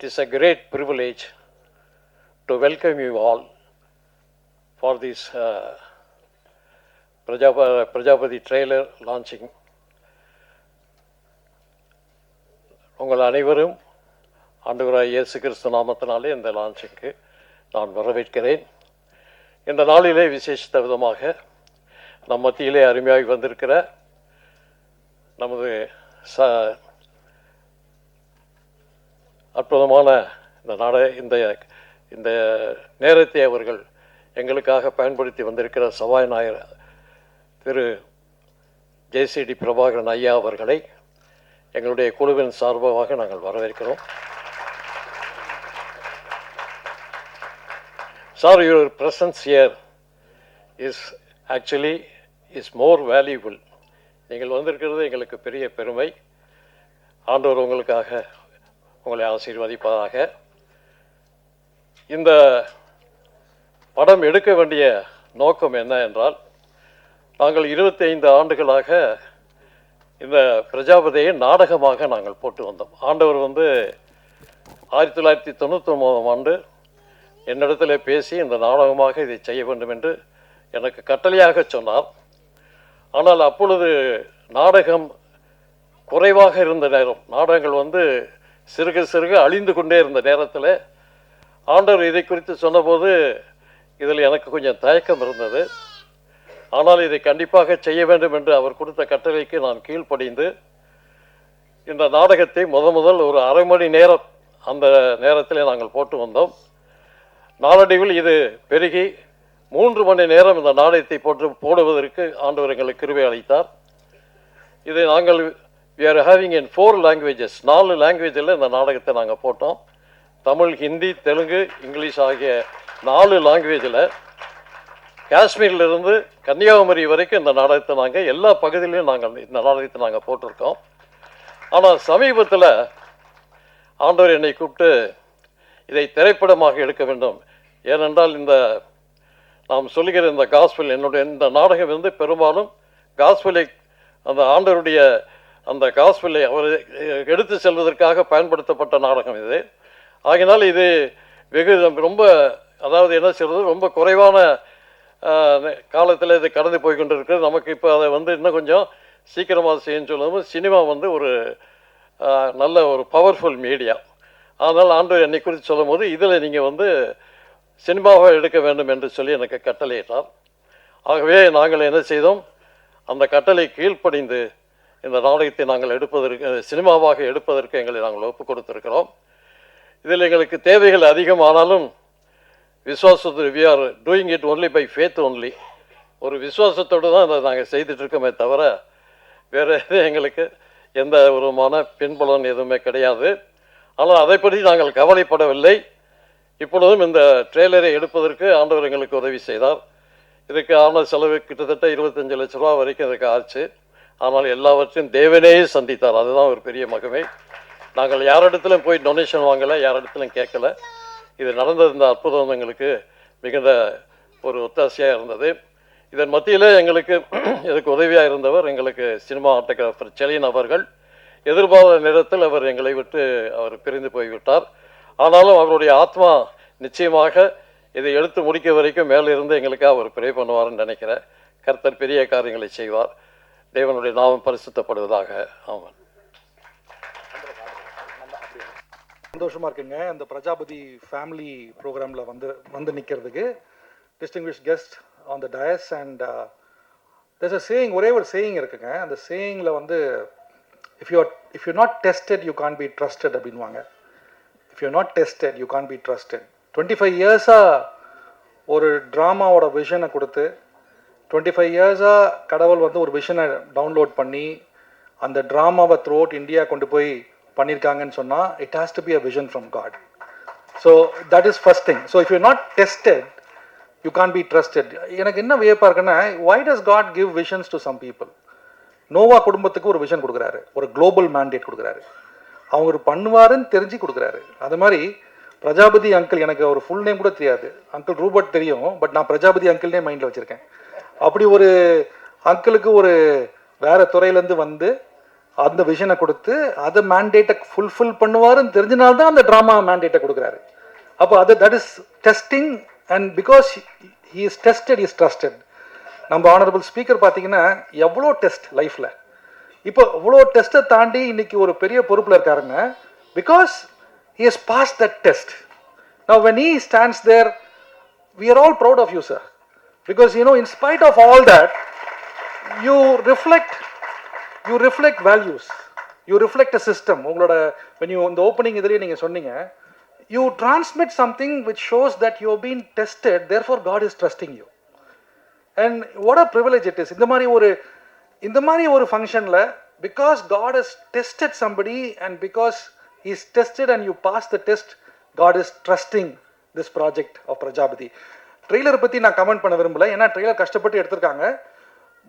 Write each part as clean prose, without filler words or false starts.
It is a great privilege to welcome you all for this Prajapati trailer launching. உங்கள் அனைவரும் ஆண்டவராய் இயேசு கிறிஸ்து நாமத்தினாலே இந்த லான்ச்சிங்க்கு நான் வரவேற்கிறேன். இந்த நாளிலே விசேஷித்த விதமாக நம் மத்தியிலே அருமையாகி வந்திருக்கிற நமது அற்புதமான இந்த நேரத்தை அவர்கள் எங்களுக்காக பயன்படுத்தி வந்திருக்கிற சபாநாயகர் திரு ஜேசிடி பிரபாகரன் ஐயா அவர்களை எங்களுடைய குழுவின் சார்பாக நாங்கள் வரவேற்கிறோம். Sir, your presence here is more valuable. நீங்கள் வந்திருக்கிறது எங்களுக்கு பெரிய பெருமை. ஆண்டவர் உங்களை ஆசீர்வதிப்பதாக. இந்த படம் எடுக்க வேண்டிய நோக்கம் என்ன என்றால், நாங்கள் 25 ஆண்டுகளாக இந்த பிரஜாபதியை நாடகமாக நாங்கள் போட்டு வந்தோம். ஆண்டவர் 1999ஆம் ஆண்டு என்னிடத்தில் பேசி இந்த நாடகமாக இதை செய்ய வேண்டும் என்று எனக்கு கட்டளையாக சொன்னார். ஆனால் அப்பொழுது நாடகம் குறைவாக இருந்த நேரம், நாடகங்கள் சிறுக சிறுக அழிந்து கொண்டே இருந்த நேரத்தில் ஆண்டவர் இதை குறித்து சொன்னபோது இதில் எனக்கு கொஞ்சம் தயக்கம் இருந்தது. ஆனால் இதை கண்டிப்பாக செய்ய வேண்டும் என்று அவர் கொடுத்த கட்டளைக்கு நான் கீழ்ப்படிந்து இந்த நாடகத்தை முதல் ஒரு அரை மணி நேரம் அந்த நேரத்தில் நாங்கள் போட்டு வந்தோம். நாளடைவில் இது பெருகி 3 மணி நேரம் இந்த நாடகத்தை போடுவதற்கு ஆண்டவர் எங்களுக்கு கிருபை அளித்தார். இதை நாங்கள் we are having in 4 languages, 4 லாங்குவேஜில் இந்த நாடகத்தை நாங்கள் போட்டோம். தமிழ், ஹிந்தி, தெலுங்கு, இங்கிலீஷ் ஆகிய 4 லாங்குவேஜில் காஷ்மீரிலிருந்து கன்னியாகுமரி வரைக்கும் இந்த நாடகத்தை நாங்கள் எல்லா பகுதியிலையும் இந்த நாடகத்தை நாங்கள் போட்டிருக்கோம். ஆனால் சமீபத்தில் ஆண்டவர் என்னை கூப்பிட்டு இதை திரைப்படமாக எடுக்க வேண்டும். ஏனென்றால் நாம் சொல்லுகிற இந்த காஸ்பல், இந்த நாடகம் பெரும்பாலும் காஸ்பலை, அந்த ஆண்டவருடைய அந்த காஸ்பலை அவர் எடுத்து செல்வதற்காக பயன்படுத்தப்பட்ட நாடகம் இது. ஆகினால் இது ரொம்ப என்ன சொல்கிறது, ரொம்ப குறைவான காலத்தில் இது கடந்து போய் கொண்டு இருக்கிறது. நமக்கு இப்போ அதை இன்னும் கொஞ்சம் சீக்கிரமாக செய்யணும்னு சொல்லும்போது சினிமா ஒரு நல்ல ஒரு பவர்ஃபுல் மீடியா. அதனால் ஆண்டவர் என்னை குறித்து சொல்லும் போது இதில் நீங்கள் சினிமாவை எடுக்க வேண்டும் என்று சொல்லி எனக்கு கட்டளையிட்டார். ஆகவே நாங்கள் என்ன செய்தோம், அந்த கட்டளை கீழ்ப்படிந்து இந்த நாடகத்தை நாங்கள் சினிமாவாக எடுப்பதற்கு எங்களை நாங்கள் ஒப்புக் கொடுத்திருக்கிறோம். இதில் எங்களுக்கு தேவைகள் அதிகமானாலும் விசுவாசத்து we are doing it only by faith only. ஒரு விசுவாசத்தோடு தான் இதை நாங்கள் செய்துட்ருக்கோமே தவிர வேறு எங்களுக்கு எந்த விதமான பின்புலன் எதுவுமே கிடையாது. ஆனால் அதை பற்றி நாங்கள் கவலைப்படவில்லை. இப்பொழுதும் இந்த ட்ரெய்லரை எடுப்பதற்கு ஆண்டவர் எங்களுக்கு உதவி செய்தார். இதுக்கு ஆன செலவு கிட்டத்தட்ட 25 லட்ச ரூபா வரைக்கும் இதுக்கு ஆச்சு. ஆனால் எல்லாவற்றையும் தேவனே சந்தித்தார். அதுதான் ஒரு பெரிய மகிமை. நாங்கள் யாரிடத்திலும் போய் டொனேஷன் வாங்கலை, யாரிடத்திலும் கேட்கல. இது நடந்தது இந்த அற்புதம் எங்களுக்கு மிகுந்த ஒரு ஒத்தாசையாக இருந்தது. இதன் மத்தியில் இதுக்கு உதவியாக இருந்தவர் எங்களுக்கு சினிமா ஆட்டோகிராஃபர் செலின் அவர்கள். எதிர்பாராத நேரத்தில் அவர் எங்களை விட்டு பிரிந்து போய்விட்டார். ஆனாலும் அவருடைய ஆத்மா நிச்சயமாக இதை எடுத்து முடிக்க வரைக்கும் மேலிருந்து எங்களுக்காக அவர் ப்ரே பண்ணுவார்னு நினைக்கிறேன். கர்த்தர் பெரிய காரியங்களை செய்வார். தேவனுடைய நாமம் பரிசுத்தப்படுவதாக. ஆமாம். சந்தோஷமாக இருக்குங்க இந்த பிரஜாபதி ஃபேமிலி ப்ரோக்ராமில் வந்து நிற்கிறதுக்கு. Distinguished guest on the dais and there's a saying, ஒரே ஒரு சேயிங் இருக்குங்க. அந்த சேயிங்கில் if you're not tested you can't be trusted அப்படின்வாங்க. if you're not tested you can't be trusted. 25 இயர்ஸாக ஒரு ட்ராமாவோட விஷனை கொடுத்து 25 இயர்ஸாக கடவுள் ஒரு விஷனை டவுன்லோட் பண்ணி அந்த ட்ராமாவை த்ரூ அவுட் இந்தியா கொண்டு போய் பண்ணியிருக்காங்கன்னு சொன்னால் it has to be a vision from God. So that is first thing. So if you're not tested you can't be trusted. எனக்கு என்ன வியப்பாக இருக்குன்னா, why does God give visions to some people? Noah குடும்பத்துக்கு ஒரு விஷன் கொடுக்குறாரு, ஒரு global mandate கொடுக்குறாரு, அவங்க பண்ணுவாருன்னு தெரிஞ்சு கொடுக்குறாரு. அது மாதிரி பிரஜாபதி அங்கிள், எனக்கு ஒரு ஃபுல் நேம் கூட தெரியாது, அங்கிள் ரூபர்ட் தெரியும், பட் நான் பிரஜாபதி அங்கிள்னே மைண்டில் வச்சுருக்கேன். அப்படி ஒரு அங்கிளுக்கு ஒரு வேறு துறையிலேருந்து அந்த விஷனை கொடுத்து அதை மேண்டேட்டை ஃபுல்ஃபில் பண்ணுவாருன்னு தெரிஞ்சனால்தான் அந்த ட்ராமா மேண்டேட்டை கொடுக்குறாரு. அப்போ அது that is testing, and because he is tested is trusted. நம்ம ஆனரபிள் ஸ்பீக்கர் பார்த்தீங்கன்னா எவ்வளோ டெஸ்ட் லைஃப்பில், இப்போ இவ்வளோ டெஸ்ட்டை தாண்டி இன்னைக்கு ஒரு பெரிய பொறுப்பில் இருக்காருங்க. Because he has passed that test. Now when he stands there, we are all proud of you, sir, because you know, in spite of all that, you reflect values, you reflect a system. உங்களோட when you in the opening இதுலயே நீங்க சொன்னீங்க, you transmit something which shows that you have been tested, therefore God is trusting you. And what a privilege it is. இந்த மாதிரி ஒரு ஃபங்க்ஷன்ல, because God has tested somebody and because he is tested and you pass the test, God is trusting this project of Prajapati. Trailer பற்றி நான் comment பண்ண விரும்பல, ஏன்னா trailer கஷ்டப்பட்டு எடுத்திருக்காங்க.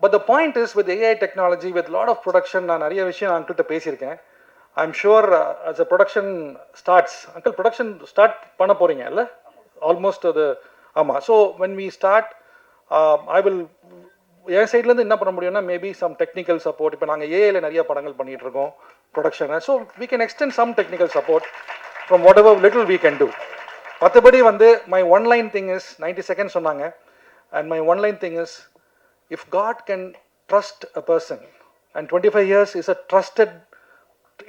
But the point is, with AI technology, with lot of production, நான் நிறைய விஷயம் அங்கிள்கிட்ட பேசியிருக்கேன். I'm sure as a production starts, uncle production start பண்ண போகிறீங்க இல்லை? ஆல்மோஸ்ட் அது ஆமாம். So when we start, I will என் சைட்லேருந்து என்ன பண்ண முடியும்னா, மேபி சம் டெக்னிக்கல் சப்போர்ட். இப்போ நாங்கள் ஏஐல நிறைய படங்கள் பண்ணிகிட்டு இருக்கோம் ப்ரொடக்ஷனை. So we can extend some technical support from whatever little we can do. மற்றபடி my one line thing is, 90 seconds சொன்னாங்க, and my one line thing is, if God can trust a person, and 25 years is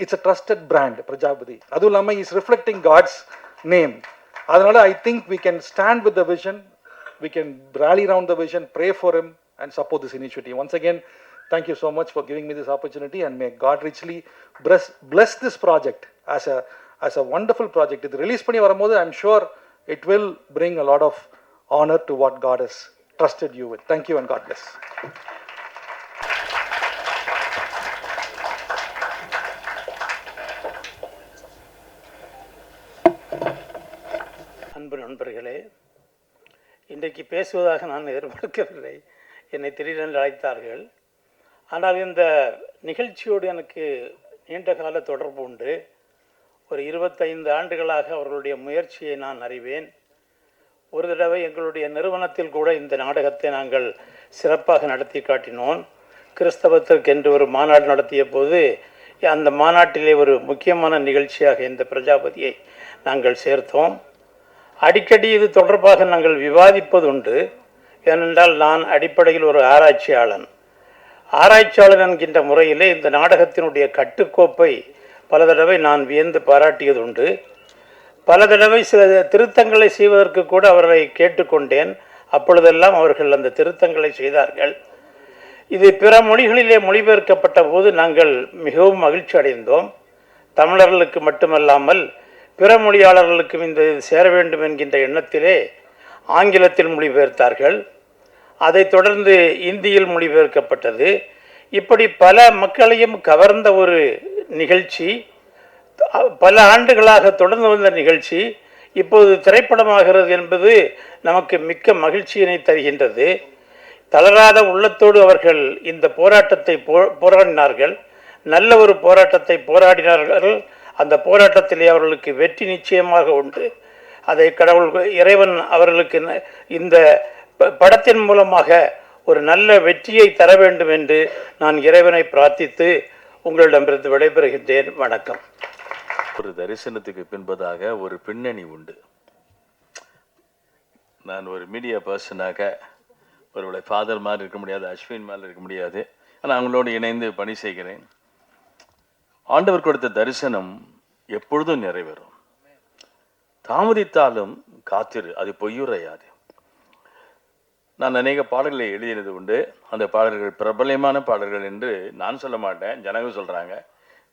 it's a trusted brand, Prajapati. அதுவும் இல்லாமல் is reflecting God's name. அதனால I think we can stand with the vision, we can rally around the vision, pray for him and support this initiative. Once again, thank you so much for giving me this opportunity, and may God richly bless this project as a wonderful project. இது release பண்ணி வரும்போது I'm sure it will bring a lot of honor to what God has trusted you with. Thank you and God bless. அன்பு நண்பர்களே, இன்றைக்கு பேசுவதாக நான் எதிர்பார்க்கவில்லை. என்னை திடீரென்று அழைத்தார்கள். ஆனால் இந்த நிகழ்ச்சியோடு எனக்கு நீண்ட கால தொடர்பு உண்டு. ஒரு 25 ஆண்டுகளாக அவர்களுடைய முயற்சியை நான் அறிவேன். ஒரு தடவை எங்களுடைய நிறுவனத்தில் கூட இந்த நாடகத்தை நாங்கள் சிறப்பாக நடத்தி காட்டினோம். கிறிஸ்தவத்திற்கென்று ஒரு மாநாடு நடத்திய போது அந்த மாநாட்டிலே ஒரு முக்கியமான நிகழ்ச்சியாக இந்த பிரஜாபதியை நாங்கள் சேர்த்தோம். அடிக்கடி இது தொடர்பாக நாங்கள் விவாதிப்பதுண்டு. ஏனென்றால் நான் அடிப்படையில் ஒரு ஆராய்ச்சியாளர் என்கின்ற முறையிலே இந்த நாடகத்தினுடைய கட்டுக்கோப்பை பல தடவை நான் வியந்து பாராட்டியதுண்டு. பல தடவை சில திருத்தங்களை செய்வதற்கு கூட அவர்களை கேட்டுக்கொண்டேன். அப்பொழுதெல்லாம் அவர்கள் அந்த திருத்தங்களை செய்தார்கள். இது பிற மொழிகளிலே மொழிபெயர்க்கப்பட்ட போது நாங்கள் மிகவும் மகிழ்ச்சி அடைந்தோம். தமிழர்களுக்கு மட்டுமல்லாமல் பிற மொழியாளர்களுக்கும் இந்த சேர வேண்டும் என்கின்ற எண்ணத்திலே ஆங்கிலத்தில் மொழிபெயர்த்தார்கள். அதைத் தொடர்ந்து இந்தியில் மொழிபெயர்க்கப்பட்டது. இப்படி பல மக்களையும் கவர்ந்த ஒரு நிகழ்ச்சி, பல ஆண்டுகளாக தொடர்ந்து வந்த நிகழ்ச்சி இப்போது திரைப்படமாகிறது என்பது நமக்கு மிக்க மகிழ்ச்சியினை தருகின்றது. தளராத உள்ளத்தோடு அவர்கள் இந்த போராட்டத்தை போராடினார்கள். நல்ல ஒரு போராட்டத்தை போராடினார்கள். அந்த போராட்டத்திலே அவர்களுக்கு வெற்றி நிச்சயமாக உண்டு. அதை இறைவன் அவர்களுக்கு இந்த படத்தின் மூலமாக ஒரு நல்ல வெற்றியை தர வேண்டும் என்று நான் இறைவனை பிரார்த்தித்து உங்களிடமிருந்து விடைபெறுகின்றேன். வணக்கம். ஒரு தரிசனத்துக்கு பின்பதாக ஒரு பின்னணி உண்டு. நான் ஒரு மீடியா பர்சனாக ஒருவேளை ஃபாதர் மாதிரி இருக்க முடியாது, அஸ்வின் மாதிரி இருக்க முடியாது. ஆனால் அவங்களோடு இணைந்து பணி செய்கிறேன். ஆண்டவர் கொடுத்த தரிசனம் எப்பொழுதும் நிறைவேறும். தாமதித்தாலும் காத்திரு, அது பொய்யுரையாது. நான் அநேக பாடல்களை எழுதினது உண்டு. அந்த பாடல்கள் பிரபலமான பாடல்கள் என்று நான் சொல்ல மாட்டேன், ஜனங்க சொல்கிறாங்க.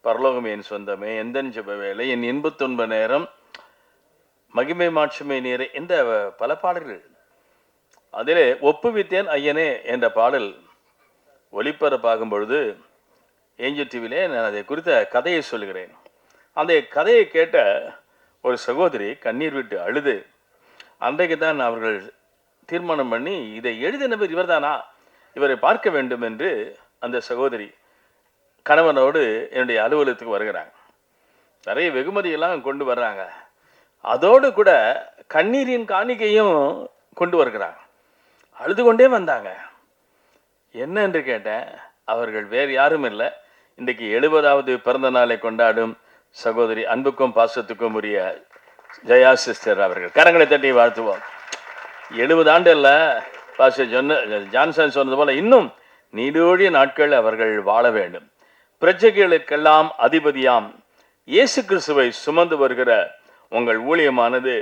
பரலோகம் என் சொந்தமே, எந்தன் ஜெப வேலை, என் இன்பத்துன்ப நேரம், மகிமை மாட்சிமை நேரே என்ற பல பாடல்கள். அதிலே ஒப்புவித்தேன் ஐயனே என்ற பாடல் ஒளிபரப்பாகும் பொழுது ஏஞ்சல் டிவிலே நான் அதை குறித்த கதையை சொல்கிறேன். அந்த கதையை கேட்ட ஒரு சகோதரி கண்ணீர் விட்டு அழுது, அன்றைக்கு தான் அவர்கள் தீர்மானம் பண்ணி, இதை எழுதினவர் இவர்தானா, இவரை பார்க்க வேண்டும் என்று அந்த சகோதரி கணவனோடு என்னுடைய அலுவலகத்துக்கு வருகிறாங்க. நிறைய வெகுமதியெல்லாம் கொண்டு வர்றாங்க. அதோடு கூட கண்ணீரின் காணிக்கையும் கொண்டு வருகிறாங்க. அழுது கொண்டே வந்தாங்க. என்ன என்று கேட்டேன். அவர்கள் வேறு யாரும் இல்லை, இன்றைக்கு 70வது பிறந்த நாளை கொண்டாடும் சகோதரி அன்புக்கும் பாசத்துக்கும் உரிய ஜெயா சிஸ்டர் அவர்கள் கரங்களை தட்டி வாழ்த்துவோம். 70 ஆண்டு அல்ல, பாஸ்டர் ஜான்சன் சொன்னது போல இன்னும் நீடோடிய நாட்கள் அவர்கள் வாழ வேண்டும். பிரஜைகளுக்கெல்லாம் அதிபதியாம் இயேசு கிறிஸ்துவை சுமந்து வருகிற உங்கள் ஊழியமானது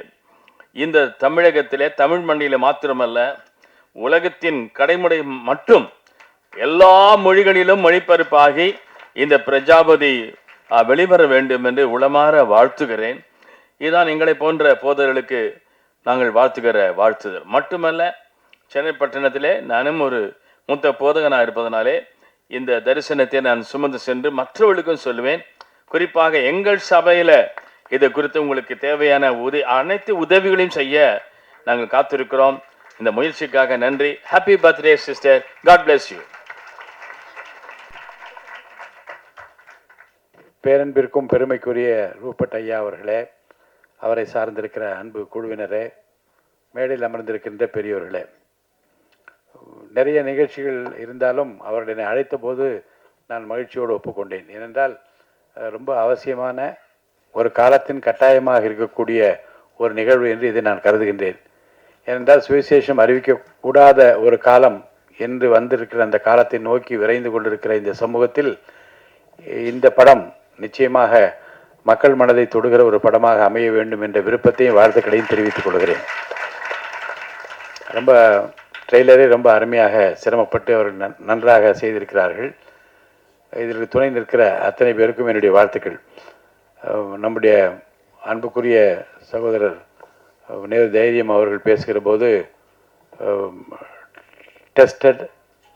இந்த தமிழகத்திலே, தமிழ் மண்ணிலே மாத்திரமல்ல, உலகத்தின் கடைமுறை மற்றும் எல்லா மொழிகளிலும் மொழிபெயர்ப்பாகி இந்த பிரஜாபதி வெளிவர வேண்டும் என்று உளமாற வாழ்த்துகிறேன். இதுதான் எங்களை போன்ற போதர்களுக்கு நாங்கள் வாழ்த்துகிற வாழ்த்துதல். மட்டுமல்ல, சென்னை பட்டணத்திலே நானும் ஒரு மூத்த போதகனாக இருப்பதனாலே இந்த தரிசனத்தை நான் சுமந்து சென்று மற்றவர்களுக்கும் சொல்லுவேன். குறிப்பாக எங்கள் சபையில் இது குறித்து உங்களுக்கு தேவையான அனைத்து உதவிகளையும் செய்ய நாங்கள் காத்திருக்கிறோம். இந்த முயற்சிக்காக நன்றி. Happy birthday sister. God bless you. பேரன்பிற்கும் பெருமைக்குரிய ரூபட் ஐயா அவர்களே, அவரை சார்ந்திருக்கிற அன்பு குழுவினரே, மேடையில் அமர்ந்திருக்கின்ற பெரியோர்களே, நிறைய நிகழ்ச்சிகள் இருந்தாலும் அவர்களை அழைத்த போது நான் மகிழ்ச்சியோடு ஒப்புக்கொண்டேன். ஏனென்றால் ரொம்ப அவசியமான ஒரு காலத்தின் கட்டாயமாக இருக்கக்கூடிய ஒரு நிகழ்வு என்று இதை நான் கருதுகின்றேன். ஏனென்றால் சுவிசேஷம் அறிவிக்கக்கூடாத ஒரு காலம் என்று வந்திருக்கிற அந்த காலத்தை நோக்கி விரைந்து கொண்டிருக்கிற இந்த சமூகத்தில் இந்த படம் நிச்சயமாக மக்கள் மனதை தொடுகிற ஒரு படமாக அமைய வேண்டும் என்ற விருப்பத்தையும் வாழ்த்துக்களையும் தெரிவித்துக் கொள்கிறேன். ரொம்ப ட்ரெய்லரே ரொம்ப அருமையாக சிரமப்பட்டு அவர்கள் நன்றாக செய்திருக்கிறார்கள். இதற்கு துணை நிற்கிற அத்தனை பேருக்கும் என்னுடைய வாழ்த்துக்கள். நம்முடைய அன்புக்குரிய சகோதரர் நேரு தைரியம் அவர்கள் பேசுகிற போது டெஸ்டட்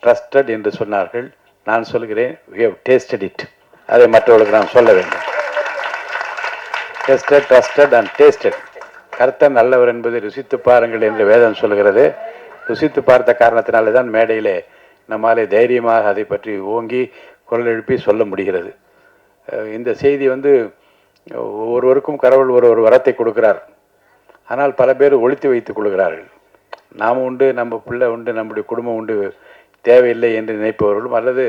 ட்ரஸ்டட் என்று சொன்னார்கள். நான் சொல்கிறேன் we have tasted it. அதை மற்றவர்களுக்கு நாம் சொல்ல வேண்டும். Tested trusted and tasted. கர்த்தர் நல்லவர் என்பதை ருசித்து பாருங்கள் என்று வேதம் சொல்கிறது. ருசித்து பார்த்த காரணத்தினாலே தான் மேடையிலே நம்மாலே தைரியமாக அதை பற்றி ஓங்கி குரல் எழுப்பி சொல்ல முடிகிறது. இந்த செய்தி ஒவ்வொருவருக்கும் கடவுள் ஒரு வரத்தை கொடுக்கிறார். ஆனால் பல பேர் ஒழித்து வைத்துக் கொள்கிறார்கள். நாம் உண்டு, நம்ம பிள்ளை உண்டு, நம்முடைய குடும்பம் உண்டு, தேவையில்லை என்று நினைப்பவர்களும், அல்லது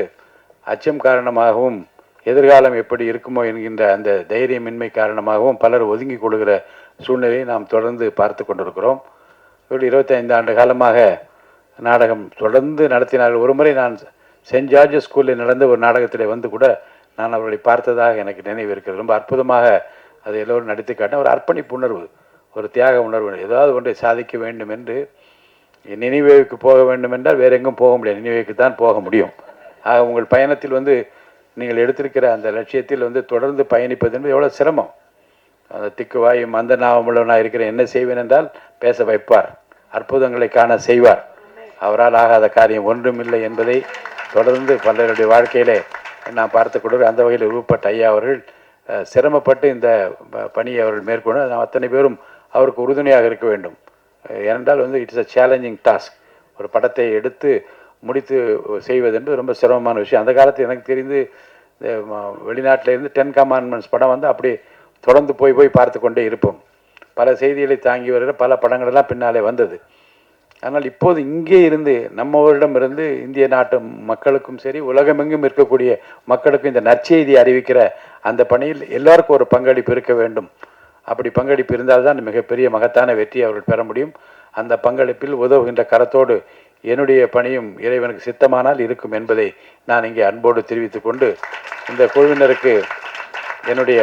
அச்சம் காரணமாகவும் எதிர்காலம் எப்படி இருக்குமோ என்கின்ற அந்த தைரியமின்மை காரணமாகவும் பலர் ஒதுங்கி கொள்கிற சூழ்நிலையை நாம் தொடர்ந்து பார்த்து கொண்டிருக்கிறோம். 25 ஆண்டு காலமாக நாடகம் தொடர்ந்து நடத்தினார்கள். ஒரு முறை நான் சென்ட் ஜார்ஜஸ் ஸ்கூலில் நடந்த ஒரு நாடகத்தில் கூட நான் அவர்களை பார்த்ததாக எனக்கு நினைவு இருக்கிறது. ரொம்ப அற்புதமாக அதை எல்லோரும் நடித்து காட்டின ஒரு அர்ப்பணிப்பு உணர்வு, ஒரு தியாக உணர்வு. ஏதாவது ஒன்றை சாதிக்க வேண்டும் என்று நினைவேவுக்கு போக வேண்டும் என்றால் வேறு எங்கும் போக முடியாது, நினைவேவுக்கு தான் போக முடியும். ஆக உங்கள் பயணத்தில் நீங்கள் எடுத்திருக்கிற அந்த லட்சியத்தில் தொடர்ந்து பயணிப்பது என்பது எவ்வளோ சிரமம். அந்த திக்கு வாயும் அந்த நாவமுள்ளவனாக இருக்கிற என்ன செய்வேன் என்றால் பேச வைப்பார், அற்புதங்களை காண செய்வார். அவரால் ஆகாத காரியம் ஒன்றுமில்லை என்பதை தொடர்ந்து பலருடைய வாழ்க்கையிலே நான் பார்த்து கொண்டு அந்த வகையில் ரூபட் ஐயா அவர்கள் சிரமப்பட்டு இந்த பணியை அவர்கள் மேற்கொண்டு நாம் அத்தனை பேரும் அவருக்கு உறுதுணையாக இருக்க வேண்டும். ஏனென்றால் இட்ஸ் அ சேலஞ்சிங் டாஸ்க். ஒரு படத்தை எடுத்து முடித்து செய்வது என்று ரொம்ப சிரமமான விஷயம். அந்த காலத்தில் எனக்கு தெரிந்து வெளிநாட்டிலேருந்து 10 கமாண்ட்மெண்ட்ஸ் படம் அப்படி தொடர்ந்து போய் பார்த்து கொண்டே இருப்போம். பல செய்திகளை தாங்கி வருகிற பல படங்களெல்லாம் பின்னாலே வந்தது. ஆனால் இப்போது இங்கே இருந்து நம்மவரிடம் இருந்து இந்திய நாட்டு மக்களுக்கும் சரி உலகமெங்கும் இருக்கக்கூடிய மக்களுக்கும் இந்த நற்செய்தி அறிவிக்கிற அந்த பணியில் எல்லாருக்கும் ஒரு பங்களிப்பு இருக்க வேண்டும். அப்படி பங்களிப்பு இருந்தால்தான் மிகப்பெரிய மகத்தான வெற்றி அவர்கள் பெற முடியும். அந்த பங்களிப்பில் உதவுகின்ற கரத்தோடு என்னுடைய பணியும் இறைவனுக்கு சித்தமானால் இருக்கும் என்பதை நான் இங்கே அன்போடு தெரிவித்துக் கொண்டு இந்த குழுவினருக்கு என்னுடைய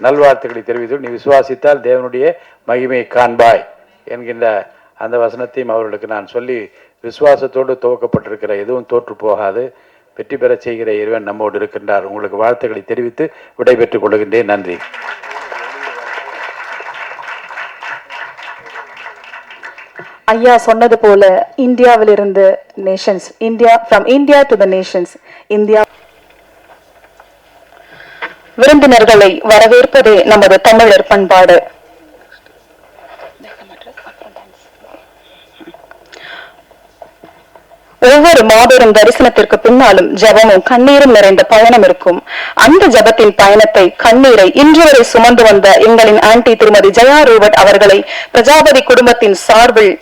நல்வாழ்த்துக்களை தெரிவித்து, நீ விசுவாசித்தால் தேவனுடைய மகிமையை காண்பாய் என்கின்ற அந்த வசனத்தையும் அவர்களுக்கு நான் சொல்லி, விசுவாசத்தோடு துவக்கப்பட்டிருக்கிற எதுவும் தோற்று போகாது, வெற்றி பெற செய்கிற இறைவன் நம்மோடு இருக்கின்றார். உங்களுக்கு வாழ்த்துக்களை தெரிவித்து விடைபெற்றுக் கொள்கின்றேன். நன்றி. ஐயா சொன்னது போல இந்தியாவிலிருந்து Nations, from India to the Nations, India விருந்தினர்களை வரவேற்பதே நமது தமிழர் பண்பாடு. ஒவ்வொரு மாபெரும் தரிசனத்திற்கு பின்னாலும் ஜபமும் கண்ணீரும் நிறைந்த பயணம் இருக்கும். அந்த ஜபத்தின் பயணத்தை, கண்ணீரை இன்று வரை சுமந்து வந்த எங்களின் ஆன்டி திருமதி ஜெயா ரூபட் அவர்களை பிரஜாபதி குடும்பத்தின் சார்பில்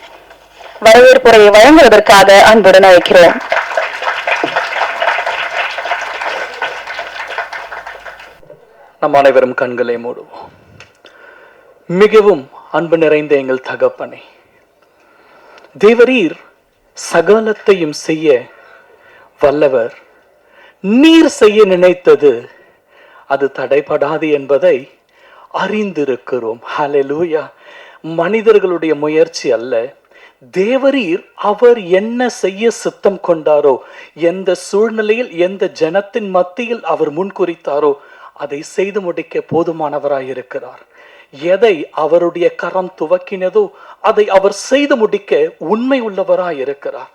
வரவேற்புரையை வழங்குவதற்காக அன்புடன் அழைக்கிறோம். நம் அனைவரும் கண்களை மூடுவோம். மிகவும் அன்பு நிறைந்த எங்கள் தகப்பனே, தேவரீர் சகலத்தையும் செய்ய வல்லவர். நீர் செய்ய நினைத்தது அது தடைபடாது என்பதை அறிந்திருக்கிறோம். ஹல்லேலூயா. மனிதர்களுடைய முயற்சி அல்ல, தேவரீர் அவர் என்ன செய்ய சித்தம் கொண்டாரோ, எந்த சூழ்நிலையில் எந்த ஜனத்தின் மத்தியில் அவர் முன்குறித்தாரோ அதை செய்து முடிக்க போதுமானவராயிருக்கிறார். எதை அவருடைய கரம் துவக்கினதோ அதை அவர் செய்து முடிக்க உண்மை உள்ளவராயிருக்கிறார்.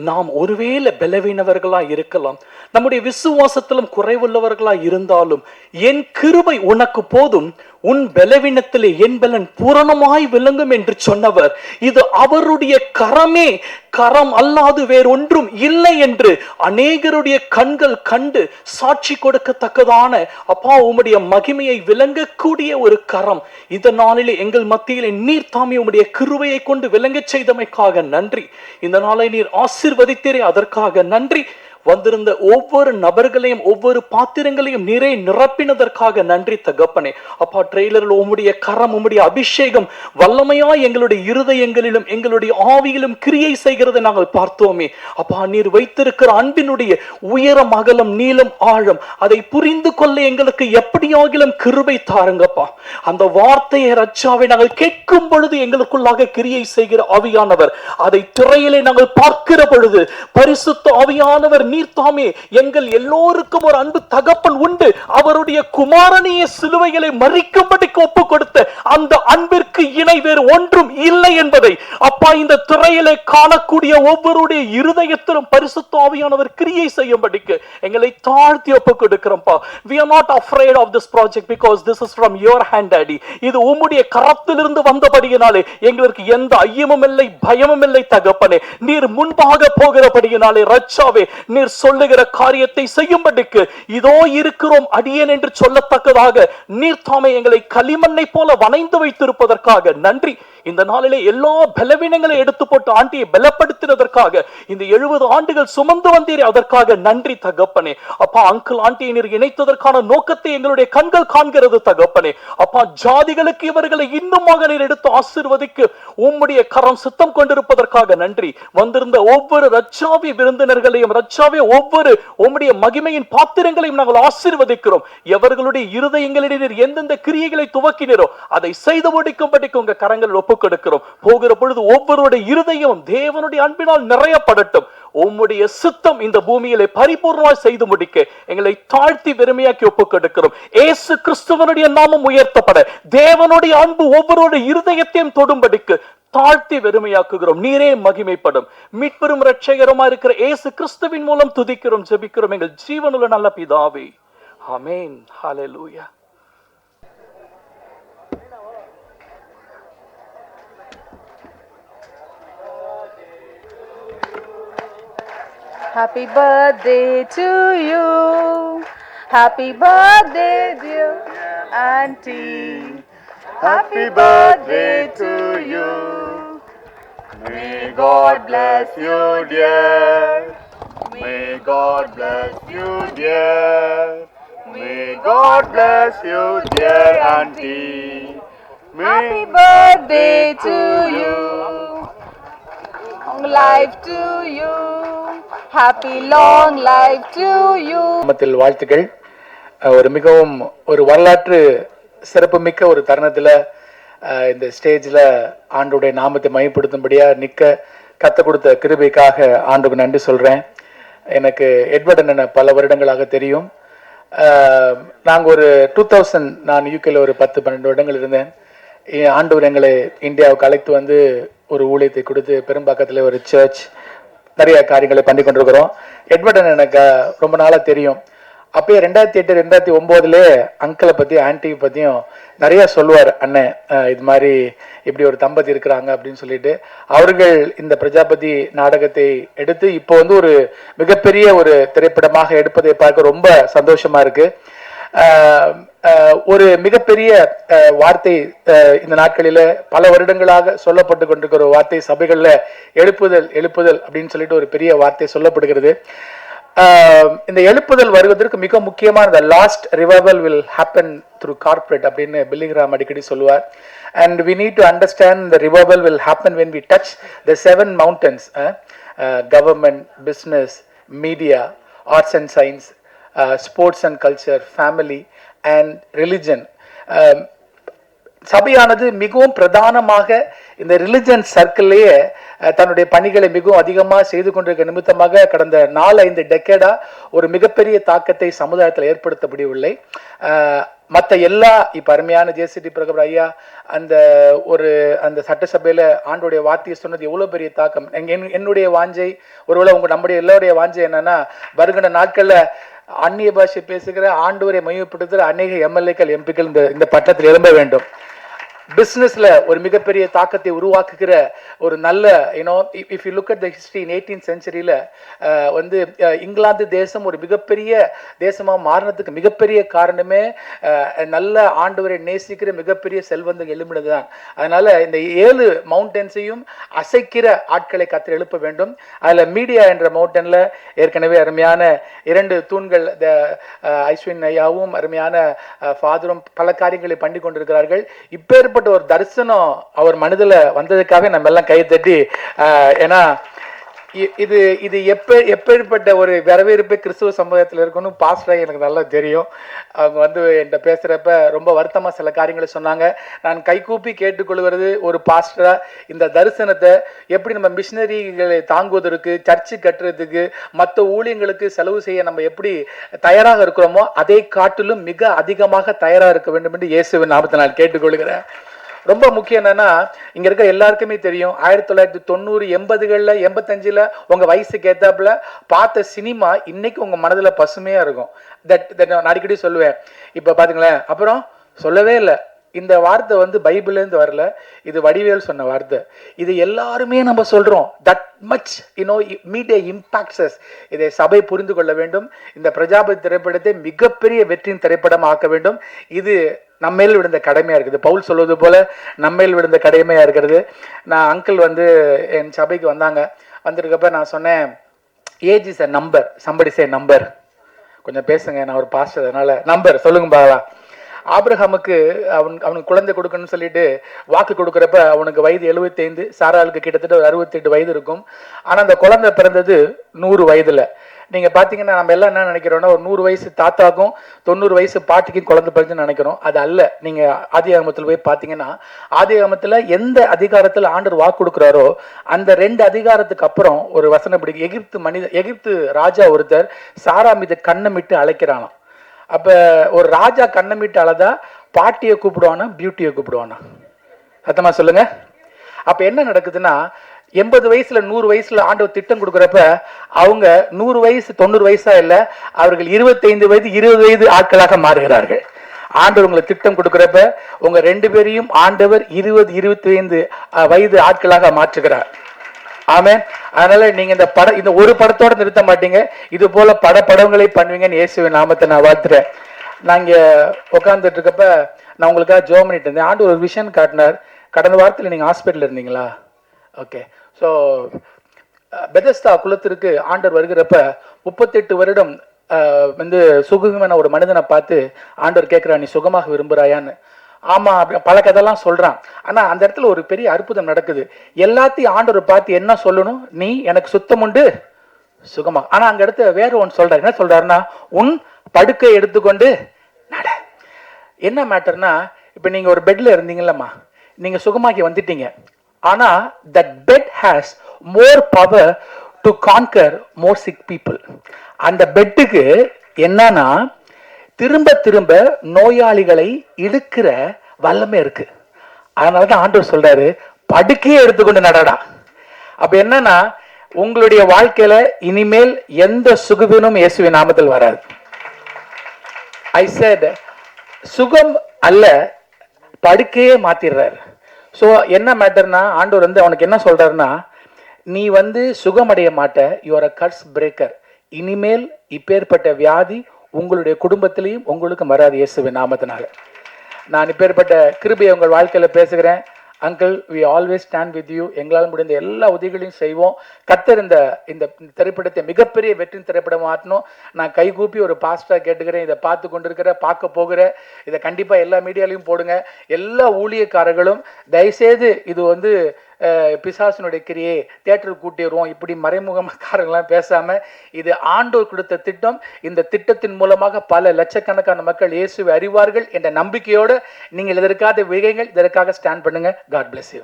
நாம் ஒருவேளை பலவீனவர்களாய் இருக்கலாம், நம்முடைய விசுவாசத்திலும் குறைவுள்ளவர்களாய் இருந்தாலும், என் கிருபை உனக்கு போதும், உன் பலவீனத்திலே என் பலன் பூரணமாய் விளங்கும் என்று சொன்னவர், இது அவருடைய கரமே, கரம் அல்லாது வேறொன்றும் இல்லை என்று அநேகருடைய கண்கள் கண்டு சாட்சி கொடுக்கத்தக்கதான அப்பா உம்முடைய மகிமையை விளங்கக்கூடிய ஒரு கரம் இந்த நாளிலே எங்கள் மத்தியிலே நீர் தாமே உம்முடைய கிருபையை கொண்டு விளங்கச் செய்தமைக்காக நன்றி. இந்த நாளை நீர் ஆசீர்வதித்தீரே, அதற்காக நன்றி. வந்திருந்த ஒவ்வொரு நபர்களையும் ஒவ்வொரு பாத்திரங்களையும் நீரே நிரப்பினதற்காக நன்றி தகப்பனே. அப்பா, ட்ரெய்லரில் உம்முடைய கரம் உம்முடைய அபிஷேகம் வல்லமையாய் எங்களுடைய இருதயங்களிலும் எங்களுடைய ஆவியிலும் கிரியை செய்கிறதை நாங்கள் பார்த்தோமே. அப்பா, நீர் வைத்திருக்கிற அன்பினுடைய உயரம் அகலம் நீளம் ஆழம் அதை புரிந்து கொள்ள எங்களுக்கு எப்படியாகிலும் கிருபை தாருங்கப்பா. அந்த வார்த்தையை ரட்சாவை நாங்கள் கேட்கும் பொழுது எங்களுக்குள்ளாக கிரியை செய்கிற ஆவியானவர், அதை திரையிலே நாங்கள் பார்க்கிற பொழுது பரிசுத்த ஆவியானவர் நீர்தாமே எங்கள் எல்லோருக்கும் ஒரு அன்பு தகப்பன் உண்டு, அவருடைய குமாரனையே சிலுவைகளை மறிக்கும்படிக்கு ஒப்பு கொடுத்த அந்த அன்பிற்கு இணை வேறு ஒன்றும் இல்லை என்பதை அப்பா இந்த திரையிலே காணக்கூடிய ஒவ்வொருடைய இருதயத்திலும் பரிசுத்த ஆவியானவர் கிரியை செய்யும்படிக்கு எங்களை தாழ்த்தி ஒப்பு கொடுக்கிறோம்ப்பா. We are not afraid of this project because this is from your hand, Daddy. இது உம்முடைய கரத்திலிருந்து வந்தபடியினாலே எங்களுக்கு எந்த ஐயமும் இல்லை, பயமும் இல்லை தகப்பனே. நீர் முன்பாக போகிறபடியினாலே ரட்சாவே நீர் சொல்லுகிற காரியத்தை செய்யும்படிக்கு இதோ இருக்கிறோம் அடியேன் என்று சொல்லத்தக்கதாக நீர் தாமே எங்களை களிமண்ணை போல வணைந்து வைத்திருப்பதற்காக நன்றி. இந்த நாளிலே எல்லா பலவீனங்களை எடுத்து போட்டு ஆண்டியை பலப்படுத்தினதற்காக இந்த 70 ஆண்டுகள் சுமந்து வந்தீரே, அதற்காக நன்றி தகப்பனே. அப்பா, அங்கிள் ஆண்டியை நீர் இணைத்ததற்கான நோக்கத்தை எங்களுடைய கண்கள் காண்கிறது தகப்பனே. அப்பா, ஜாதிகளுக்கு இவர்களை இன்னுமாக நீர் எடுத்து ஆசீர்வதிக்கு உம்முடைய கரம் சித்தம் கொண்டிருப்பதற்காக நன்றி. வந்திருந்த ஒவ்வொரு ரட்சாவி விருந்தினர்களையும் ரட்சாவே ஒவ்வொரு உம்முடைய மகிமையின் பாத்திரங்களையும் நாங்கள் ஆசீர்வதிக்கிறோம். எவர்களுடைய இருதயங்களில் நீர் எந்தெந்த கிரியைகளை துவக்கினீரோ அதை செய்து முடிக்கும்படிக்கு உங்க கரங்களில் ஒப்புக் கொடுக்கிறோம். போகிற பொழுது ஒவ்வொருடைய இருதயம் தேவனுடைய அன்பினால் நிறையப்படட்டும். உம்முடைய சித்தம் இந்த பூமியிலே பரிபூர்ணமாய் செய்து முடிக்க எங்களை தாழ்த்தி வெறுமையாக்கி ஒப்புக் கொடுக்கிறோம். இயேசு கிறிஸ்துவனுடைய நாமம் உயர்த்தப்பட தேவனுடைய அன்பு ஒவ்வொருடைய இருதயத்தையும் தொடும்படிக்கு தாழ்த்தி வெறுமையாக்குகிறோம். நீரே மகிமைப்படும். மீட்பெரும் இரட்சகருமா இருக்கிற இயேசு கிறிஸ்துவின் மூலம் துதிக்கிறோம், ஜெபிக்கிறோம் எங்கள் ஜீவனுள்ள நல்ல பிதாவே. ஆமென். ஹல்லேலூயா. Happy birthday to you. Happy birthday dear auntie. Happy birthday to you. May God bless you dear. May God bless you dear. May God bless you dear auntie. Happy birthday to you. Long life to you. Happy long life to you. நாமத்தில் வாழ்த்துக்கள். ஒரு மிகவும் ஒரு வரலாற்று சிறப்புமிக்க ஒரு தருணத்தில் இந்த ஸ்டேஜில் ஆண்டுடைய நாமத்தை மையப்படுத்தும்படியாக நிற்க கற்றுக் கொடுத்த கிருபைக்காக ஆண்டுக்கு நன்றி சொல்கிறேன். எனக்கு எட்வர்ட் அண்ணனை பல வருடங்களாக தெரியும். நாங்கள் ஒரு 2000 நான் யூகேல ஒரு 10-12 வருடங்கள் இருந்தேன். ஆண்டவர் எங்களை இந்தியாவுக்கு அழைத்து வந்து ஒரு ஊழியத்தை கொடுத்து பெரும்பாக்கத்தில் ஒரு சர்ச் நிறைய காரியங்களை பண்ணி கொண்டிருக்கிறோம். எட்வர்ட் அண்ணன் எனக்கு ரொம்ப நாளாக தெரியும். அப்பயே 2008 2009 அங்கிளை பற்றி ஆன்டி பற்றியும் நிறைய சொல்லுவார். அண்ணன் இது மாதிரி இப்படி ஒரு தம்பதி இருக்கிறாங்க அப்படின்னு சொல்லிட்டு அவர்கள் இந்த பிரஜாபதி நாடகத்தை எடுத்து இப்போ வந்து ஒரு மிகப்பெரிய ஒரு திரைப்படமாக எடுப்பதை பார்க்க ரொம்ப சந்தோஷமா இருக்கு. ஒரு மிகப்பெரிய வார்த்தை இந்த நாட்களில் பல வருடங்களாக சொல்லப்பட்டு கொண்டிருக்கிற ஒரு வார்த்தை, சபைகளில் எழுப்புதல் எழுப்புதல் அப்படின்னு சொல்லிட்டு ஒரு பெரிய வார்த்தை சொல்லப்படுகிறது. இந்த எழுப்புதல் வருவதற்கு மிக முக்கியமான the last revival will happen through corporate அப்படின்னு பில்லிகிராம் அடிக்கடி சொல்லுவார். And we need to understand the revival will happen when we touch the 7 mountains, government, business, media, arts and science, sports and culture, family and religion. சபையானது மிகவும் பிரதானமாக இந்த religion சர்க்கிள்லேயே தன்னுடைய பணிகளை மிகவும் அதிகமாக செய்து கொண்டிருக்க நிமித்தமாக கடந்த 4-5 டெக்கேடா ஒரு மிகப்பெரிய தாக்கத்தை சமுதாயத்தில் ஏற்படுத்த முடியவில்லை. மற்ற எல்லா இப்போ அருமையான ஜேசிடி பிரகபர் ஐயா அந்த சட்டசபையில் ஆண்டுடைய வார்த்தையை சொன்னது எவ்வளோ பெரிய தாக்கம். என்னுடைய வாஞ்சை ஒருவேளை நம்முடைய எல்லோருடைய வாஞ்சை என்னன்னா, வருகின்ற நாட்களில் அந்நிய பாஷை பேசுகிற ஆண்டவரை மையப்படுத்துகிற அநேக எம்எல்ஏக்கள் எம்பிக்கள் இந்த பட்டத்தில் எழும்ப வேண்டும். பிஸ்னஸில் ஒரு மிகப்பெரிய தாக்கத்தை உருவாக்குகிற ஒரு நல்ல if you look at the history in 18th centuryல இங்கிலாந்து தேசம் ஒரு மிகப்பெரிய தேசமாக மாறினதுக்கு மிகப்பெரிய காரணமே நல்ல ஆண்டவரை நேசிக்கிற மிகப்பெரிய செல்வந்தம் எழுப்பினது தான். அதனால இந்த 7 மவுண்டன்ஸையும் அசைக்கிற ஆட்களை கத்தர் எழுப்ப வேண்டும். அதில் மீடியா என்ற மவுண்டனில் ஏற்கனவே அருமையான 2 தூண்கள் ஐஸ்வின் ஐயாவும் அருமையான ஃபாதரும் பல காரியங்களை பண்ணி கொண்டிருக்கிறார்கள். இப்பேற்பட்ட ஒரு தரிசனம் அவர் மனதில் வந்ததுக்காக நம்ம எல்லாம் கை தட்டி, ஏன்னா இது எப்பேற்பட்ட ஒரு வரவேற்பு கிறிஸ்துவ சமுதாயத்தில் இருக்கணும் பாஸ்டராக எனக்கு நல்லா தெரியும். அவங்க என்கிட்ட பேசுகிறப்ப ரொம்ப வருத்தமாக சில காரியங்களை சொன்னாங்க. நான் கைகூப்பி கேட்டுக்கொள்கிறது ஒரு பாஸ்டராக இந்த தரிசனத்தை எப்படி நம்ம மிஷினரிகளை தாங்குவதற்கு, சர்ச்சு கட்டுறதுக்கு, மற்ற ஊழியங்களுக்கு செலவு செய்ய நம்ம எப்படி தயாராக இருக்கிறோமோ அதை காட்டிலும் மிக அதிகமாக தயாராக இருக்க வேண்டும் என்று இயேசுவின் நாமத்தை நான் கேட்டுக்கொள்கிறேன். ரொம்ப முக்கியம் என்னன்னா, இங்க இருக்க எல்லாருக்குமே தெரியும் 1990, 80களில் 85ல் உங்க வயசுக்கு ஏத்தாப்புல பார்த்த சினிமா இன்னைக்கு உங்க மனதுல பசுமையா இருக்கும். நான் அடிக்கடி சொல்லுவேன். இப்ப பாத்தீங்களேன், அப்புறம் சொல்லவே இல்லை. இந்த வார்த்தை பைபிள்லேருந்து வரல, இது வடிவேல் சொன்ன வார்த்தை. இது எல்லாருமே நம்ம சொல்றோம். That much media impacts. இதை சபை புரிந்து கொள்ள வேண்டும். இந்த பிரஜாபதி திரைப்படத்தை மிகப்பெரிய வெற்றியின் திரைப்படம் ஆக்க வேண்டும். இது நம்மேல் விழுந்த கடமையா இருக்குது. பவுல் சொல்வது போல நம்மேல் விழுந்த கடமையா இருக்கிறது. நான் அங்கிள் என் சபைக்கு வந்திருக்கப்ப நான் சொன்னேன், age is a number, somebody say number. கொஞ்சம் பேசுங்க, நான் ஒரு பாஸ்டர், அதனால நம்பர் சொல்லுங்க பாவா. ஆபிரகாமுக்கு அவனுக்கு குழந்தை கொடுக்கணும்னு சொல்லிட்டு வாக்கு கொடுக்குறப்ப அவனுக்கு வயது 75, சாராளுக்கு கிட்டத்தட்ட ஒரு 68 வயது இருக்கும். ஆனால் அந்த குழந்தை பிறந்தது 100 வயதுல. நீங்கள் பார்த்தீங்கன்னா நம்ம எல்லாம் என்ன நினைக்கிறோம்னா, ஒரு 100 வயசு தாத்தாக்கும் 90 வயசு பாட்டிக்கும் குழந்தை பிறந்துன்னு நினைக்கிறோம். அது அல்ல. நீங்கள் ஆதியாகமத்தில் போய் பார்த்தீங்கன்னா, ஆதியாகமத்தில் எந்த அதிகாரத்தில் ஆண்டவர் வாக்கு கொடுக்குறாரோ அந்த 2 அதிகாரத்துக்கு அப்புறம் ஒரு வசனம் பிடிக்கும். எகிப்து ராஜா ஒருத்தர் சாரா மீது கண்ணமிட்டு அழைக்கிறானாம். அப்போ ஒரு ராஜா கண்ணமிட்டு அழதா பாட்டியை கூப்பிடுவானா, பியூட்டியை கூப்பிடுவானா? சத்தமா சொல்லுங்க. அப்போ என்ன நடக்குதுன்னா, 80 வயசுல 100 வயசுல ஆண்டவர் திட்டம் கொடுக்குறப்ப அவங்க 100 வயசு 90 வயசா இல்லை, அவர்கள் 25 வயது 20 வயது ஆட்களாக மாறுகிறார்கள். ஆண்டவர் உங்களை திட்டம் கொடுக்குறப்ப உங்க 2 பேரையும் ஆண்டவர் 20-25 வயது ஆட்களாக மாற்றுகிறார். ஆமென். அதனால நீங்க இந்த ஒரு படத்தோட நிறுத்த மாட்டீங்க, இது போல படங்களை பண்ணுவீங்கன்னு இயேசுவின் நாமத்தை நான் வாழ்த்துறேன். நான் இங்க உட்காந்துட்டு இருக்கப்ப நான் உங்களுக்காக ஜெபம் பண்ணிட்டு இருந்தேன். ஆண்டவர் ஒரு விஷயம் காட்டினார். கடந்த வாரத்தில் நீங்க ஹாஸ்பிட்டல் இருந்தீங்களா? ஓகே. ஸோ பெதஸ்தா குலத்திற்கு ஆண்டவர் வருகிறப்ப 38 வருடம் சுகமான ஒரு மனிதனை பார்த்து ஆண்டவர் கேட்கிறார், நீ சுகமாக விரும்புகிறாயான்னு. ஆமா, பல கதெல்லாம் சொல்றான். ஆனா அந்த இடத்துல ஒரு பெரிய அற்புதம் நடக்குது. எல்லாத்தையும் ஆண்டவர் பார்த்து என்ன சொல்லணும், நீ எனக்கு சுத்தம் உண்டு சுகமா. ஆனா அங்க இடத்துல வேற ஒன்று சொல்றாரு. என்ன சொல்றாருன்னா, உன் படுக்கை எடுத்துக்கொண்டு நட. என்ன மேட்டர்னா, இப்ப நீங்க ஒரு பெட்ல இருந்தீங்கல்லம்மா, நீங்க சுகமாக்கி வந்துட்டீங்க. ஆனா that bed has more power to conquer more sick people. அந்த பெட்டுக்கு என்னன்னா திரும்ப திரும்ப நோயாளிகளை இழுக்கிற வல்லமை இருக்கு. அதனாலதான் ஆண்டவர் சொல்றாரு, படுக்கையே எடுத்துக்கொண்டு நடடா. அப்ப என்னன்னா, உங்களுடைய வாழ்க்கையில இனிமேல் எந்த சுகவீனம் இயேசுவின் நாமத்தில் வராது. I said சுகம் அல்ல, படுக்கையே மாத்திடுறாரு. ஸோ என்ன மேட்டர்னா, ஆண்டவர் அவனுக்கு என்ன சொல்றாருன்னா, நீ சுகமடைய மாட்ட, யுவர் அ கர்ஸ் பிரேக்கர். இனிமேல் இப்பேற்பட்ட வியாதி உங்களுடைய குடும்பத்திலையும் உங்களுக்கு வராது இயேசுவின் நாமத்தினால. நான் இப்பேற்பட்ட கிருபையை உங்கள் வாழ்க்கையில பேசுகிறேன். Uncle we always stand with you. எங்களால் முடிந்த எல்லா உதவிகளையும் செய்வோம். கர்த்தர் இந்த இந்த திரைப்படத்தை மிகப்பெரிய வெற்றி திரைப்படம் மாற்றணும். நான் கைகூப்பி ஒரு பாஸ்டராக கேட்டுக்கிறேன். இதை பார்த்து கொண்டிருக்கிற பார்க்க போகிற இதை கண்டிப்பாக எல்லா மீடியாலையும் போடுங்க. எல்லா ஊழியக்காரர்களும் தயவுசெய்து இது வந்து பிசாசினுடைய கிரியே தியேட்டருக்கு கூட்டிடுவோம் இப்படி மறைமுகக்காரங்களாம் பேசாமல் இது ஆண்டோர் கொடுத்த திட்டம். இந்த திட்டத்தின் மூலமாக பல லட்சக்கணக்கான மக்கள் இயேசுவை அறிவார்கள் என்ற நம்பிக்கையோடு நீங்கள் இதற்காக விகைகள் இதற்காக ஸ்டாண்ட் பண்ணுங்க. God bless you.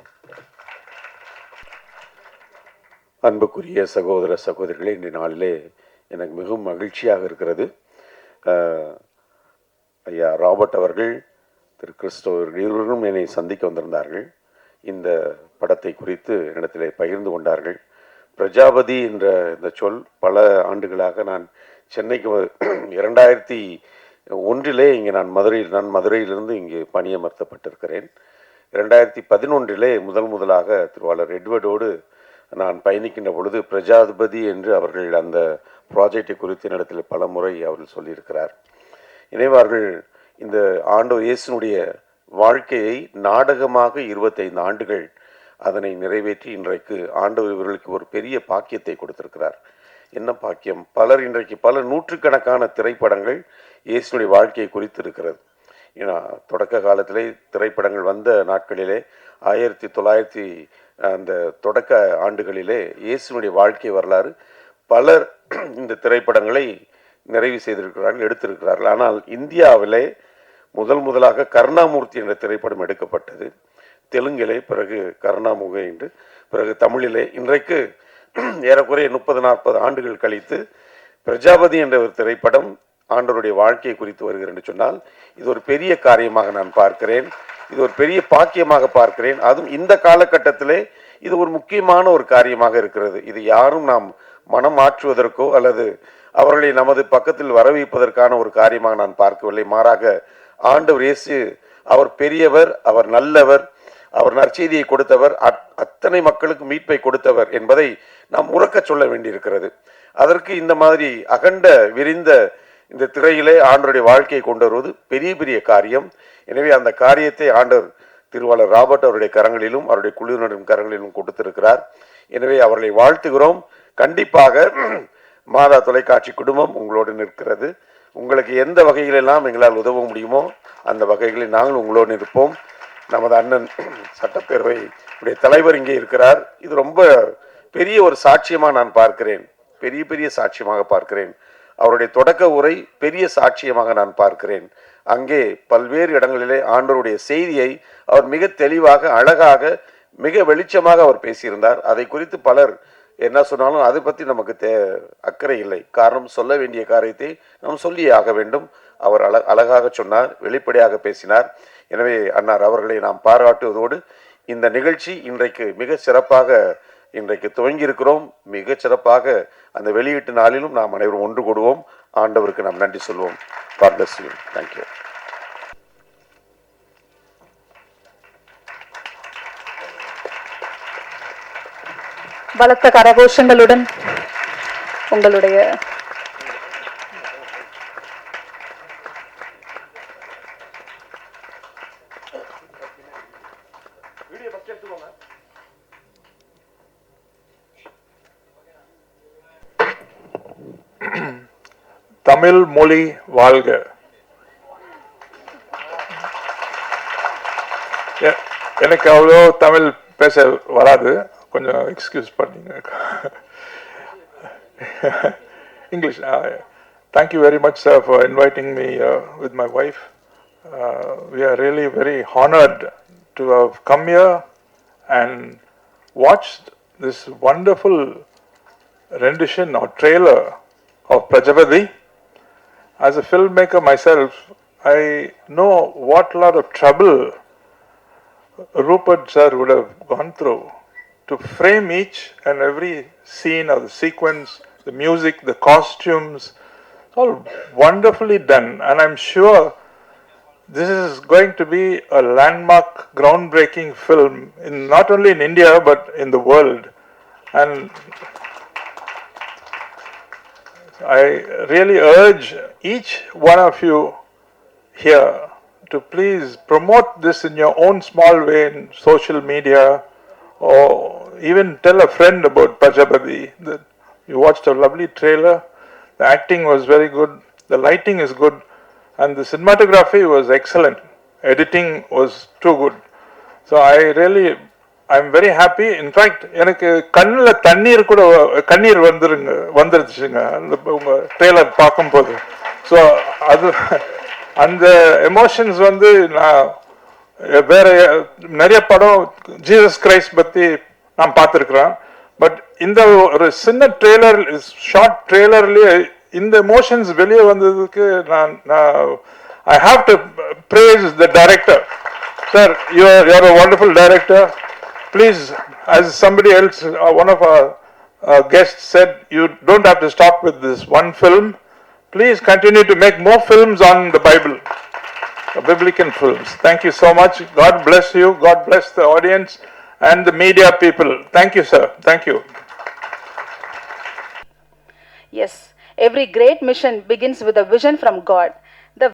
அன்புக்குரிய சகோதர சகோதரிகளே, இன்றைய நாளிலே எனக்கு மிகவும் மகிழ்ச்சியாக இருக்கிறது. ஐயா ராபர்ட் அவர்கள், திரு கிறிஸ்டோவர் இருவரும் என்னை சந்திக்க வந்திருந்தார்கள். இந்த படத்தை குறித்து இடத்திலே பகிர்ந்து கொண்டார்கள். பிரஜாபதி என்ற இந்த சொல் பல ஆண்டுகளாக நான் சென்னைக்கு 2001 இங்கே நான் மதுரையிலிருந்து இங்கே பணியமர்த்தப்பட்டிருக்கிறேன். 2011 முதலாக திருவாளர் எட்வர்டோடு நான் பயணிக்கின்ற பொழுது பிரஜாபதி என்று அவர்கள் அந்த ப்ராஜெக்டை குறித்து என்னிடத்தில் பல முறை அவர்கள் சொல்லியிருக்கிறார். இணைவார்கள் இந்த ஆண்டவர் இயேசுனுடைய வாழ்க்கையை நாடகமாக 25 ஆண்டுகள் அதனை நிறைவேற்றி இன்றைக்கு ஆண்டவர் இவர்களுக்கு ஒரு பெரிய பாக்கியத்தை கொடுத்திருக்கிறார். என்ன பாக்கியம்? பலர் இன்றைக்கு பல நூற்றுக்கணக்கான திரைப்படங்கள் இயேசுனுடைய வாழ்க்கையை குறித்து இருக்கிறது. ஏன்னா தொடக்க காலத்திலே திரைப்படங்கள் வந்த நாட்களிலே 1900 அந்த தொடக்க ஆண்டுகளிலே இயேசுனுடைய வாழ்க்கை வரலாறு பலர் இந்த திரைப்படங்களை நிறைவு செய்திருக்கிறார்கள், எடுத்திருக்கிறார்கள். ஆனால் இந்தியாவிலே முதலாக கருணாமூர்த்தி என்ற திரைப்படம் எடுக்கப்பட்டது. தெலுங்கிலே, பிறகு கருணாமுக என்று, பிறகு தமிழிலே. இன்றைக்கு ஏறக்குறைய 30-40 ஆண்டுகள் கழித்து பிரஜாபதி என்ற ஒரு திரைப்படம் ஆண்டவருடைய வாழ்க்கையை குறித்து வருகிறது என்று சொன்னால் இது ஒரு பெரிய காரியமாக நான் பார்க்கிறேன். இது ஒரு பெரிய பாக்கியமாக பார்க்கிறேன். அதுவும் இந்த காலகட்டத்திலே இது ஒரு முக்கியமான ஒரு காரியமாக இருக்கிறது. இது யாரும் நாம் மனம் மாற்றுவதற்கோ அல்லது அவர்களை நமது பக்கத்தில் வரவைப்பதற்கான ஒரு காரியமாக நான் பார்க்கவில்லை. மாறாக ஆண்டவர் இயேசு அவர் பெரியவர், அவர் நல்லவர், அவர் நற்செய்தியை கொடுத்தவர், அத்தனை மக்களுக்கு மீட்பை கொடுத்தவர் என்பதை நாம் உறக்க சொல்ல வேண்டியிருக்கிறது. அதற்கு இந்த மாதிரி அகண்ட விரிந்த இந்த திரையிலே ஆண்டவருடைய வாழ்க்கையை கொண்டு வருவது பெரிய பெரிய காரியம். எனவே அந்த காரியத்தை ஆண்டவர் திருவாளர் ராபர்ட் அவருடைய கரங்களிலும் அவருடைய குழுவினரின் கரங்களிலும் கொடுத்திருக்கிறார். எனவே அவர்களை வாழ்த்துகிறோம். கண்டிப்பாக மாதா தொலைக்காட்சி குடும்பம் உங்களோடு நிற்கிறது. உங்களுக்கு எந்த வகைகளெல்லாம் எங்களால் உதவ முடியுமோ அந்த வகைகளில் நாங்கள் உங்களோடு இருப்போம். நமது அண்ணன் சட்டப்பேரவை தலைவர் இங்கே இருக்கிறார். இது ரொம்ப பெரிய ஒரு சாட்சியமாக நான் பார்க்கிறேன், பெரிய சாட்சியமாக பார்க்கிறேன். அவருடைய தொடக்க உரை பெரிய சாட்சியமாக நான் பார்க்கிறேன். அங்கே பல்வேறு இடங்களிலே ஆண்டவருடைய செய்தியை அவர் மிக தெளிவாக, அழகாக, மிக வெளிச்சமாக அவர் பேசியிருந்தார். அதை குறித்து பலர் என்ன சொன்னாலும் அதை பற்றி நமக்கு அக்கறை இல்லை. காரணம், சொல்ல வேண்டிய காரியத்தை நாம் சொல்லியே ஆக வேண்டும். அவர் அழகாக சொன்னார், வெளிப்படையாக பேசினார். எனவே அன்னார் அவர்களை நாம் பாராட்டுவதோடு இந்த நிகழ்ச்சி இன்றைக்கு மிக சிறப்பாக இன்றைக்கு துவங்கி இருக்கிறோம். மிக சிறப்பாக அந்த வெளியீட்டு நாளிலும் நாம் அனைவரும் ஒன்று கூடுவோம். ஆண்டவருக்கு நாம் நன்றி சொல்வோம். God bless you. Thank you. பலத்த கரகோஷங்களுடன் உங்களுடைய தமிழ் மொழி வாழ்க. எனக்கு அவ்வளோ தமிழ் பேச வராது, கொஞ்சம் எக்ஸ்கியூஸ் பண்ணீங்க. English. Thank you very much, sir, for inviting me with my wife. We are really very honored to have come here and watched this wonderful rendition or trailer of Prajapati. As a filmmaker myself, I know what lot of trouble Rupert sir would have gone through to frame each and every scene or the sequence, the music, the costumes. It's all wonderfully done, and I'm sure this is going to be a landmark, groundbreaking film in not only in India but in the world. And I really urge each one of you here to please promote this in your own small way in social media, or even tell a friend about Prajapati. That you watched a lovely trailer, the acting was very good, the lighting is good, and the cinematography was excellent. Editing was too good. So I'm very happy. In fact, எனக்கு கண்ணில் கண்ணீர் வந்துருச்சுங்க அந்த உங்க trailer பார்க்கும்போது. So அது அந்த emotions வந்து நான் வேற நிறைய படம் ஜீசஸ் கிரைஸ்ட் பற்றி நான் பார்த்துருக்குறேன். பட் இந்த ஒரு சின்ன ட்ரெய்லர், ஷார்ட் ட்ரெய்லர்லேயே இந்த எமோஷன்ஸ் வெளியே வந்ததுக்கு நான் I have to praise the director. Sir, you're a wonderful director. Please, as somebody else, one of our guests said, you don't have to stop with this one film. Please continue to make more films on the Bible, biblical films. Thank you so much. God bless you. God bless the audience and the media people. Thank you, sir. Thank you. Yes, every great mission begins with a vision from God. The